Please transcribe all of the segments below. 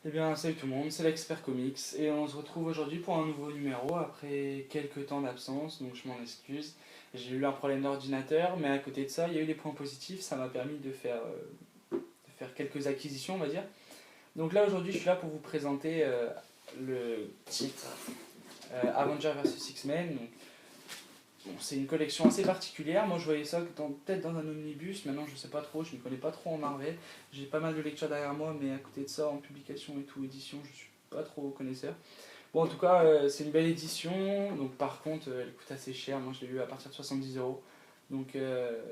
Eh bien, salut tout le monde, c'est l'Expert Comics et on se retrouve aujourd'hui pour un nouveau numéro après quelques temps d'absence, donc je m'en excuse. J'ai eu un problème d'ordinateur, mais à côté de ça, il y a eu des points positifs, ça m'a permis de faire quelques acquisitions, on va dire. Donc là, aujourd'hui, je suis là pour vous présenter le titre Avengers vs X-Men. Donc, bon, c'est une collection assez particulière. Moi, je voyais ça peut-être dans un omnibus. Maintenant, je sais pas trop. Je ne connais pas trop en Marvel. J'ai pas mal de lectures derrière moi, mais à côté de ça, en publication et tout, édition, je suis pas trop connaisseur. Bon, en tout cas, c'est une belle édition. Donc, par contre, elle coûte assez cher. Moi, je l'ai eu à partir de 70 euros. Donc,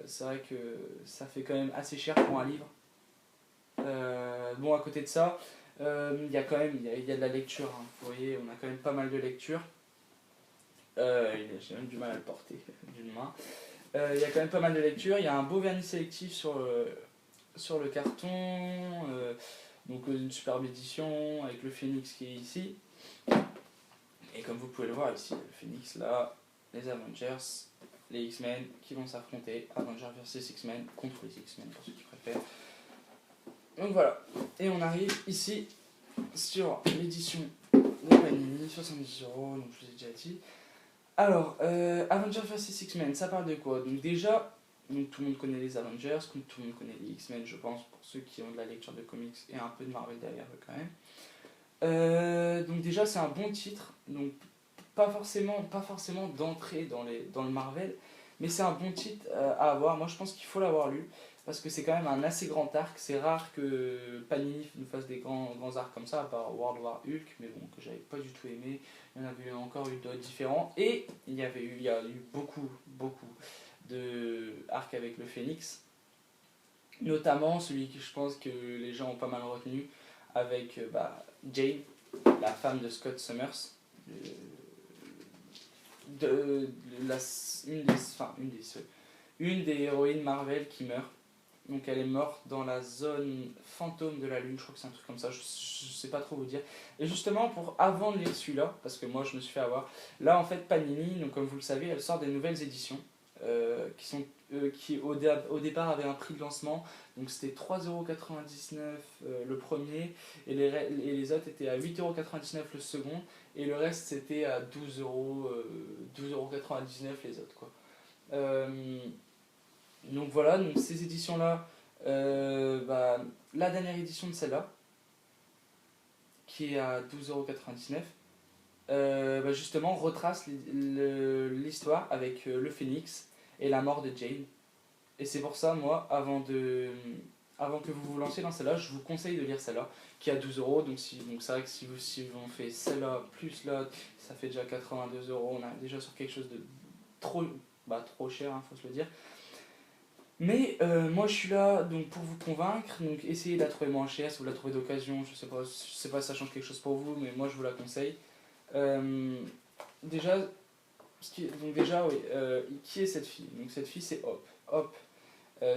c'est vrai que ça fait quand même assez cher pour un livre. Bon, à côté de ça, il y a quand même il y a de la lecture, hein. Vous voyez, on a quand même pas mal de lecture. J'ai même du mal à le porter d'une main. Il y a quand même pas mal de lecture. Il y a un beau vernis sélectif sur le carton. Donc une superbe édition avec le Phoenix qui est ici. Et comme vous pouvez le voir ici, le Phoenix là, les Avengers, les X-Men qui vont s'affronter. Avengers vs X-Men contre les X-Men pour ceux qui préfèrent. Donc voilà. Et on arrive ici sur l'édition de Panini, 70 euros, donc je vous ai déjà dit. Alors, Avengers vs X-Men, ça parle de quoi? Donc déjà, donc tout le monde connaît les Avengers, comme tout le monde connaît les X-Men, je pense, pour ceux qui ont de la lecture de comics et un peu de Marvel derrière eux quand même. Donc déjà, c'est un bon titre, donc pas forcément d'entrée dans le Marvel, mais c'est un bon titre à avoir. Moi, je pense qu'il faut l'avoir lu, parce que c'est quand même un assez grand arc. C'est rare que Panini nous fasse des grands arcs comme ça, à part World War Hulk, mais bon, que j'avais pas du tout aimé. Il y en avait encore eu d'autres différents, et il y a eu beaucoup de arcs avec le Phénix, notamment celui que je pense que les gens ont pas mal retenu, avec Jane, la femme de Scott Summers, de la, une des héroïnes Marvel qui meurt. Donc elle est morte dans la zone fantôme de la Lune, je crois que c'est un truc comme ça, je sais pas trop vous dire. Et justement, pour avant de lire celui-là, parce que moi je me suis fait avoir, là en fait Panini, donc comme vous le savez, elle sort des nouvelles éditions, qui au départ avaient un prix de lancement, donc c'était 3,99€ le premier, et les autres étaient à 8,99€ le second, et le reste c'était à 12,99€ les autres, quoi. Euh, donc voilà, donc ces éditions-là, la dernière édition de celle-là, qui est à 12,99€, justement retrace l'histoire avec le Phénix et la mort de Jane. Et c'est pour ça, moi, avant que vous vous lanciez dans celle-là, je vous conseille de lire celle-là, qui est à 12€. Donc c'est vrai que si on fait celle-là plus là, ça fait déjà 82€. On est déjà sur quelque chose de trop, trop cher, hein, faut se le dire. Mais moi je suis là donc pour vous convaincre, donc essayez de la trouver moins chère, si vous la trouvez d'occasion, je sais pas si ça change quelque chose pour vous, mais moi je vous la conseille. Euh, déjà, donc déjà oui, qui est cette fille? Donc cette fille c'est Hope. Hope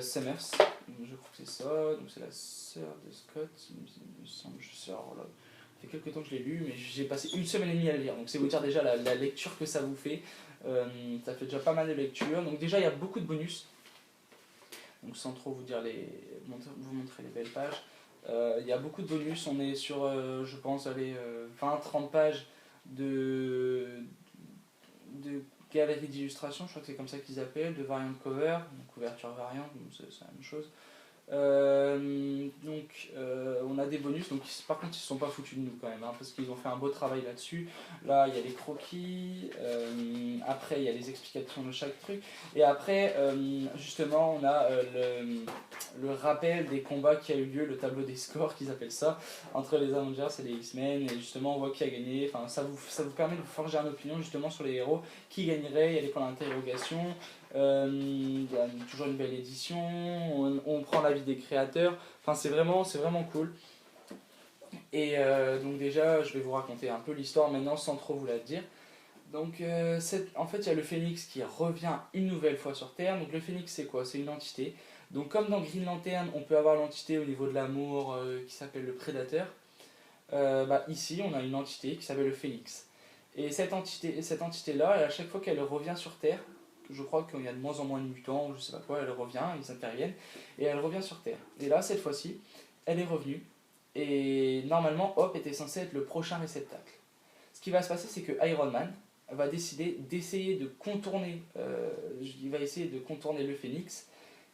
Summers, je crois que c'est ça, donc c'est la sœur de Scott, il me semble, je sais, alors là, ça fait quelques temps que je l'ai lu, mais j'ai passé une semaine et demie à le lire, donc c'est vous dire déjà la lecture que ça vous fait. Ça fait déjà pas mal de lecture, donc déjà il y a beaucoup de bonus. Donc sans trop vous montrer les belles pages, il y a beaucoup de bonus. On est sur, je pense, 20-30 pages de galerie d'illustration, je crois que c'est comme ça qu'ils appellent, de variant cover, donc couverture variante, c'est la même chose. On a des bonus, donc par contre ils se sont pas foutus de nous quand même, hein, parce qu'ils ont fait un beau travail là-dessus. Là il y a les croquis, après il y a les explications de chaque truc, et après justement on a le rappel des combats qui a eu lieu, le tableau des scores qu'ils appellent ça, entre les Avengers et les X-Men, et justement on voit qui a gagné. Enfin, ça vous permet de vous forger une opinion justement sur les héros, qui gagnerait. Il y a les points d'interrogation. Il y a toujours une belle édition, on prend l'avis des créateurs, enfin c'est vraiment cool. Et donc déjà je vais vous raconter un peu l'histoire maintenant sans trop vous la dire. Donc en fait il y a le Phénix qui revient une nouvelle fois sur Terre. Donc le Phénix c'est quoi? C'est une entité. Donc comme dans Green Lantern on peut avoir l'entité au niveau de l'amour qui s'appelle le Prédateur, ici on a une entité qui s'appelle le Phénix. Et cette entité là, à chaque fois qu'elle revient sur Terre, je crois qu'il y a de moins en moins de mutants, ou je sais pas quoi, elle revient, ils interviennent, et elle revient sur Terre. Et là, cette fois-ci, elle est revenue, et normalement Hop était censé être le prochain réceptacle. Ce qui va se passer, c'est que Iron Man va décider d'essayer de contourner, il va essayer de contourner le Phénix.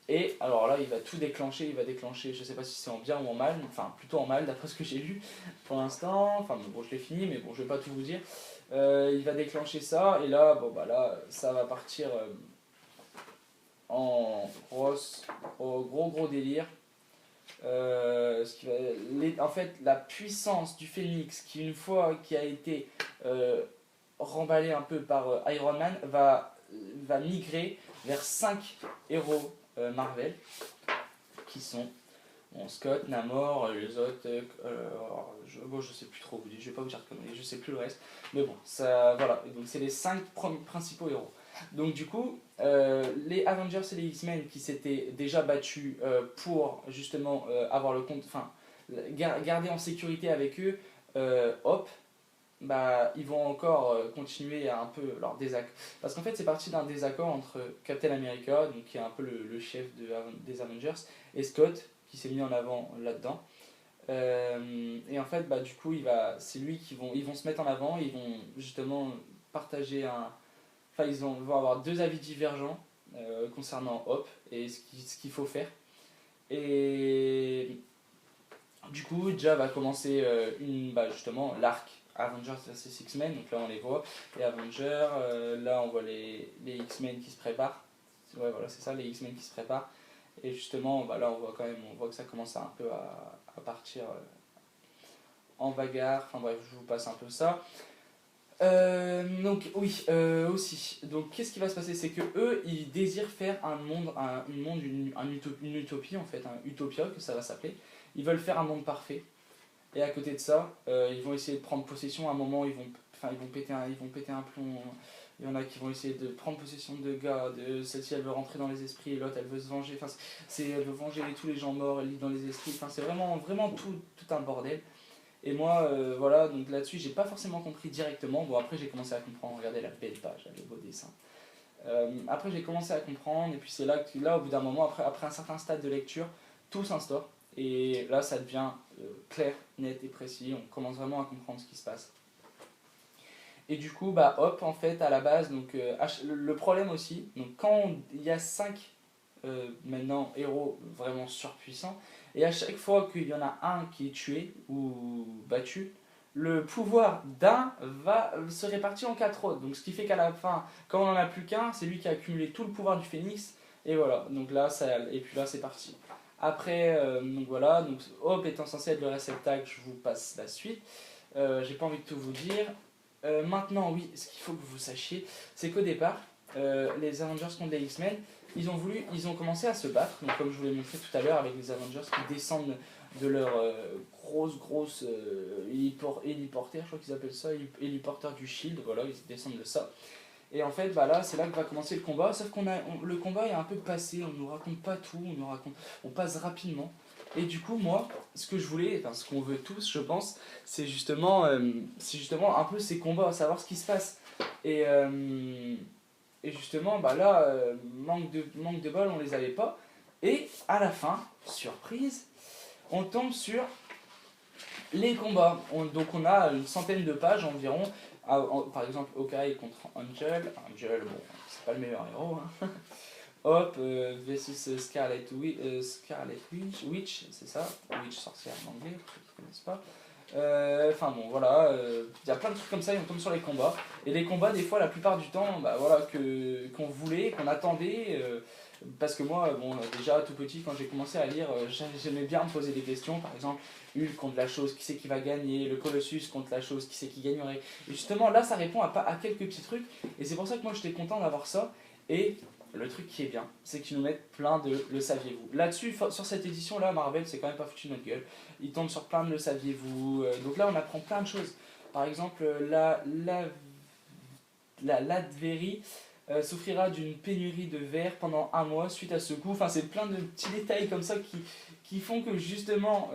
Et alors là, il va tout déclencher, il va déclencher, je sais pas si c'est en bien ou en mal, enfin plutôt en mal d'après ce que j'ai lu pour l'instant, enfin bon je l'ai fini mais bon je vais pas tout vous dire. Il va déclencher ça et là, bon bah là ça va partir en gros délire. En fait la puissance du Phénix qui une fois qui a été remballé un peu par Iron Man va migrer vers 5 héros Marvel qui sont bon, Scott, Namor, les autres, je sais plus trop vous dire, je vais pas vous dire de conneries, je sais plus le reste, mais bon, ça, voilà, donc c'est les 5 principaux héros. Donc du coup, les Avengers et les X-Men qui s'étaient déjà battus pour justement avoir le compte, enfin, garder en sécurité avec eux, Hop, bah, ils vont encore continuer à un peu leur désaccord. Parce qu'en fait, c'est parti d'un désaccord entre Captain America, donc qui est un peu le chef des Avengers, et Scott, qui s'est mis en avant là-dedans. Et en fait, bah, du coup, c'est lui ils vont se mettre en avant, ils vont justement partager un. Enfin, vont avoir deux avis divergents concernant Hop et ce qu'il faut faire. Et du coup, déjà va commencer justement l'arc Avengers vs X-Men, donc là on les voit, les Avengers, là on voit les X-Men qui se préparent, ouais voilà c'est ça, les X-Men qui se préparent, et justement bah, là on voit que ça commence un peu à partir en bagarre, enfin bref je vous passe un peu ça. Donc oui, aussi, donc qu'est-ce qui va se passer, c'est que eux ils désirent faire une utopie en fait, un utopia que ça va s'appeler, ils veulent faire un monde parfait. Et à côté de ça, ils vont essayer de prendre possession. À un moment, ils vont péter un plomb. Il y en a qui vont essayer de prendre possession de gars. Celle-ci, elle veut rentrer dans les esprits. Et l'autre, elle veut se venger. Enfin, elle veut venger tous les gens morts. Elle lit dans les esprits. Enfin, c'est vraiment tout un bordel. Et moi, voilà, donc là-dessus, j'ai pas forcément compris directement. Bon, après, j'ai commencé à comprendre. Regardez la belle page, les beaux dessins. Après, j'ai commencé à comprendre. Et puis, c'est là, au bout d'un moment, après un certain stade de lecture, tout s'instaure. Et là, ça devient clair, net et précis. On commence vraiment à comprendre ce qui se passe. Et du coup, bah, Hop, en fait, à la base, donc, le problème aussi, donc, quand il y a 5 maintenant héros vraiment surpuissants, et à chaque fois qu'il y en a un qui est tué ou battu, le pouvoir d'un va se répartir en 4 autres. Donc, ce qui fait qu'à la fin, quand on n'en a plus qu'un, c'est lui qui a accumulé tout le pouvoir du Phénix. Et voilà, donc là, et puis là, c'est parti. Après, donc voilà, donc Hope étant censé être le réceptacle, je vous passe la suite. J'ai pas envie de tout vous dire. Maintenant, oui, ce qu'il faut que vous sachiez, c'est qu'au départ, les Avengers contre les X-Men, ils ont commencé à se battre. Donc, comme je vous l'ai montré tout à l'heure, avec les Avengers qui descendent de leur grosse héliporteur, je crois qu'ils appellent ça, héliporteur du Shield. Voilà, ils descendent de ça. Et en fait, bah là, c'est là que va commencer le combat. Sauf le combat est un peu passé. On nous raconte pas tout. On passe rapidement. Et du coup, moi, ce que je voulais, enfin, ce qu'on veut tous, je pense, c'est justement un peu ces combats, savoir ce qui se passe. Et, et justement, bah là, manque de bol, on les avait pas. Et à la fin, surprise, on tombe sur les combats. Donc on a une centaine de pages environ. Par exemple, Hawkeye contre Angel. Angel, bon, c'est pas le meilleur héros. Hein. Hop, versus Scarlet Witch, c'est ça. Witch, sorcière en anglais, pour ceux qui ne connaissent pas. Enfin bon, voilà, il y a plein de trucs comme ça et on tombe sur les combats. Et les combats, des fois, la plupart du temps, bah, voilà, qu'on voulait, qu'on attendait. Parce que moi, bon, déjà tout petit, quand j'ai commencé à lire, j'aimais bien me poser des questions. Par exemple, Hulk contre la chose, qui c'est qui va gagner? Le Colossus contre la chose, qui c'est qui gagnerait? Et justement, là, ça répond à quelques petits trucs. Et c'est pour ça que moi, j'étais content d'avoir ça. Et le truc qui est bien, c'est qu'ils nous mettent plein de le saviez-vous. Là-dessus, sur cette édition-là, Marvel, c'est quand même pas foutu de notre gueule. Ils tombent sur plein de le saviez-vous. Donc là, on apprend plein de choses. Par exemple, la Latverie souffrira d'une pénurie de verre pendant 1 mois suite à ce coup. Enfin, c'est plein de petits détails comme ça qui font que justement,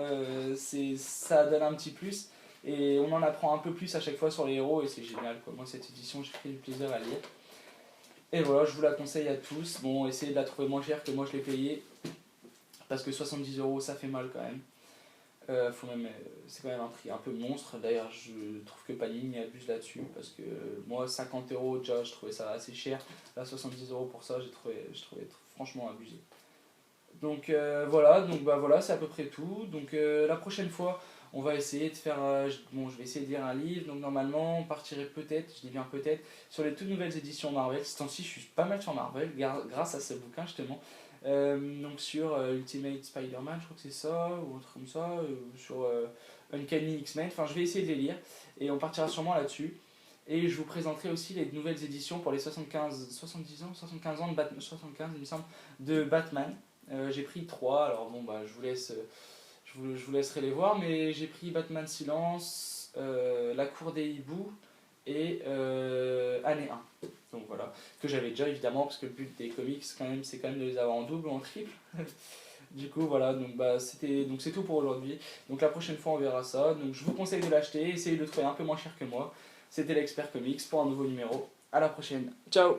ça donne un petit plus. Et on en apprend un peu plus à chaque fois sur les héros et c'est génial, quoi. Moi, cette édition, j'ai pris du plaisir à lire. Et voilà, je vous la conseille à tous. Bon, essayez de la trouver moins chère que moi je l'ai payée. Parce que 70 € ça fait mal quand même. C'est quand même un prix un peu monstre. D'ailleurs, je trouve que Panini abuse là-dessus parce que moi, 50 € déjà, je trouvais ça assez cher. Là, 70 € pour ça, j'ai trouvé franchement abusé. Donc voilà, voilà, c'est à peu près tout. Donc la prochaine fois, on va essayer de faire. Bon, je vais essayer de lire un livre. Donc normalement, on partirait peut-être, je dis bien peut-être, sur les toutes nouvelles éditions Marvel. Ce temps-ci, je suis pas mal sur Marvel grâce à ce bouquin justement. Donc sur Ultimate Spider-Man, je crois que c'est ça, ou autre comme ça, sur Uncanny X-Men. Enfin, je vais essayer de les lire et on partira sûrement là-dessus. Et je vous présenterai aussi les nouvelles éditions pour les 75 ans de Batman, 75 il me semble, de Batman. J'ai pris 3, alors bon bah je vous laisse, je vous laisserai les voir, mais j'ai pris Batman Silence, La Cour des Hiboux et Année 1. Donc voilà, que j'avais déjà évidemment, parce que le but des comics quand même, c'est quand même de les avoir en double ou en triple. Du coup voilà, donc bah c'est tout pour aujourd'hui. Donc la prochaine fois on verra ça. Donc je vous conseille de l'acheter, essayez de le trouver un peu moins cher que moi. C'était l'expert comics pour un nouveau numéro. À la prochaine. Ciao.